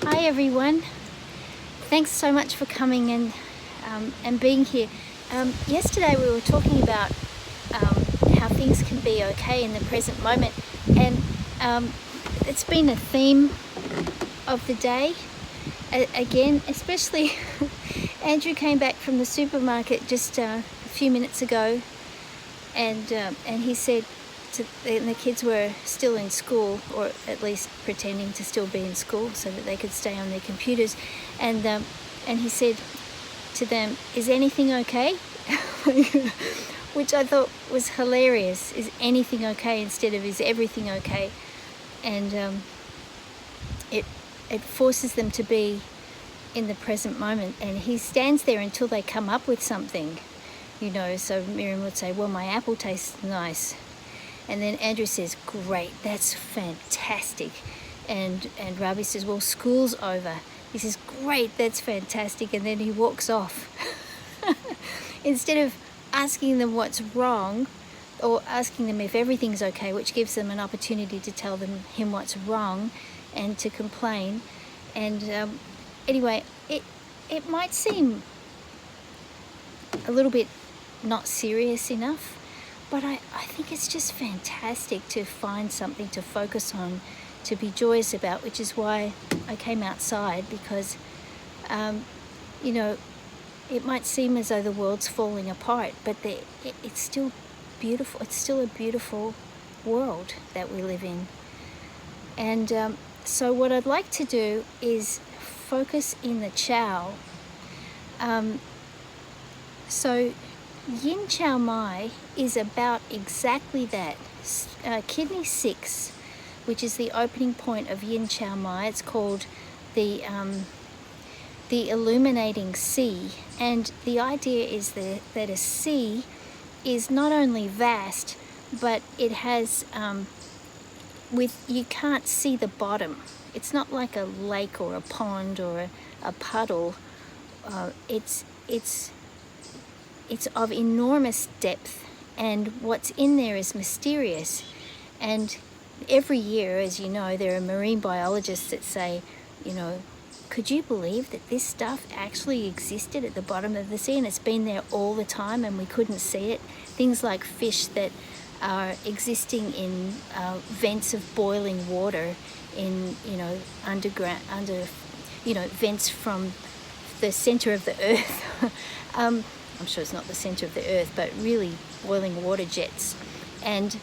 Hi everyone. Thanks so much for coming and being here. Yesterday we were talking about how things can be okay in the present moment, and it's been a theme of the day. Again, especially Andrew came back from the supermarket just a few minutes ago, and he said and the kids were still in school, or at least pretending to still be in school so that they could stay on their computers, and he said to them, "Is anything okay?" Which I thought was hilarious. Is anything okay instead of is everything okay? And it forces them to be in the present moment, and he stands there until they come up with something, so Miriam would say, "Well, my apple tastes nice." And then Andrew says, "Great, that's fantastic." And Ravi says, "Well, school's over." He says, "Great, that's fantastic." And then he walks off. Instead of asking them what's wrong, or asking them if everything's okay, which gives them an opportunity to tell him what's wrong and to complain. And anyway, it might seem a little bit not serious enough, but I think it's just fantastic to find something to focus on, to be joyous about, which is why I came outside, because, it might seem as though the world's falling apart, but it's still beautiful. It's still a beautiful world that we live in. And so what I'd like to do is focus in the Chow. So Yin Chow Mai is about exactly that. Kidney 6, which is the opening point of Yin Chow Mai, it's called the illuminating sea. And the idea is that a sea is not only vast, but it has, you can't see the bottom. It's not like a lake or a pond or a puddle. It's of enormous depth, and what's in there is mysterious. And every year, as you know, there are marine biologists that say, could you believe that this stuff actually existed at the bottom of the sea, and it's been there all the time and we couldn't see it? Things like fish that are existing in vents of boiling water in, underground, vents from the center of the earth. I'm sure it's not the center of the earth, but really boiling water jets, and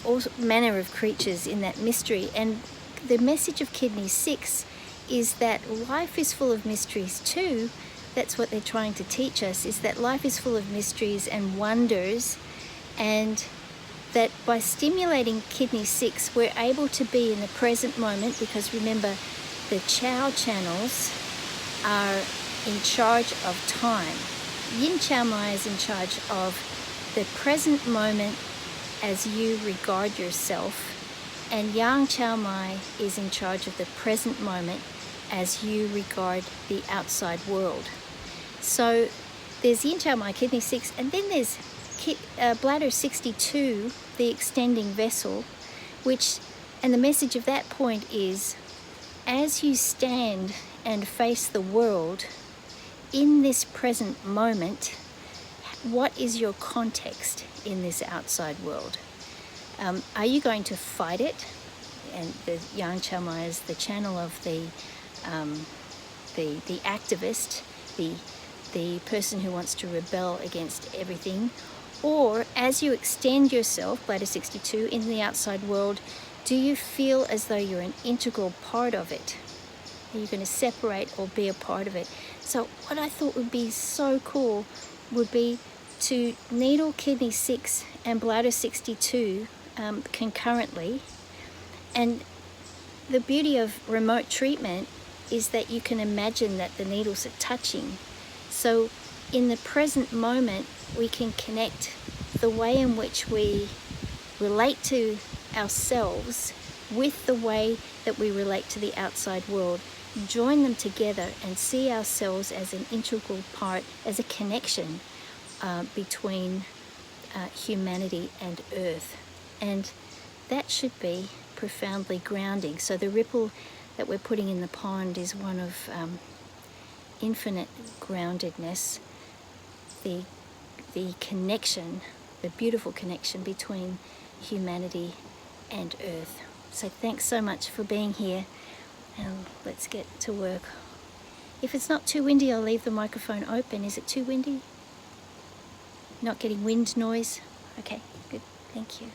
all manner of creatures in that mystery. And the message of Kidney 6 is that life is full of mysteries too. That's what they're trying to teach us, is that life is full of mysteries and wonders, and that by stimulating Kidney 6, we're able to be in the present moment, because remember, the Chow channels are in charge of time. Yin Chow Mai is in charge of the present moment as you regard yourself, and Yang Chow Mai is in charge of the present moment as you regard the outside world. So there's Yin Chow Mai, Kidney 6, and then there's Bladder 62, the extending vessel, and the message of that point is, as you stand and face the world in this present moment, what is your context in this outside world? Are you going to fight it? And the Yang Chow Mai is the channel of the activist, the person who wants to rebel against everything. Or as you extend yourself, Bladder 62, in the outside world, do you feel as though you're an integral part of it? Are you going to separate or be a part of it? So what I thought would be so cool would be to needle Kidney 6 and Bladder 62 concurrently. And the beauty of remote treatment is that you can imagine that the needles are touching. So in the present moment, we can connect the way in which we relate to ourselves with the way that we relate to the outside world. Join them together and see ourselves as an integral part, as a connection between humanity and Earth. And that should be profoundly grounding. So the ripple that we're putting in the pond is one of infinite groundedness, the connection, the beautiful connection between humanity and Earth. So thanks so much for being here, and let's get to work. If it's not too windy, I'll leave the microphone open. Is it too windy? Not getting wind noise? Okay, good. Thank you.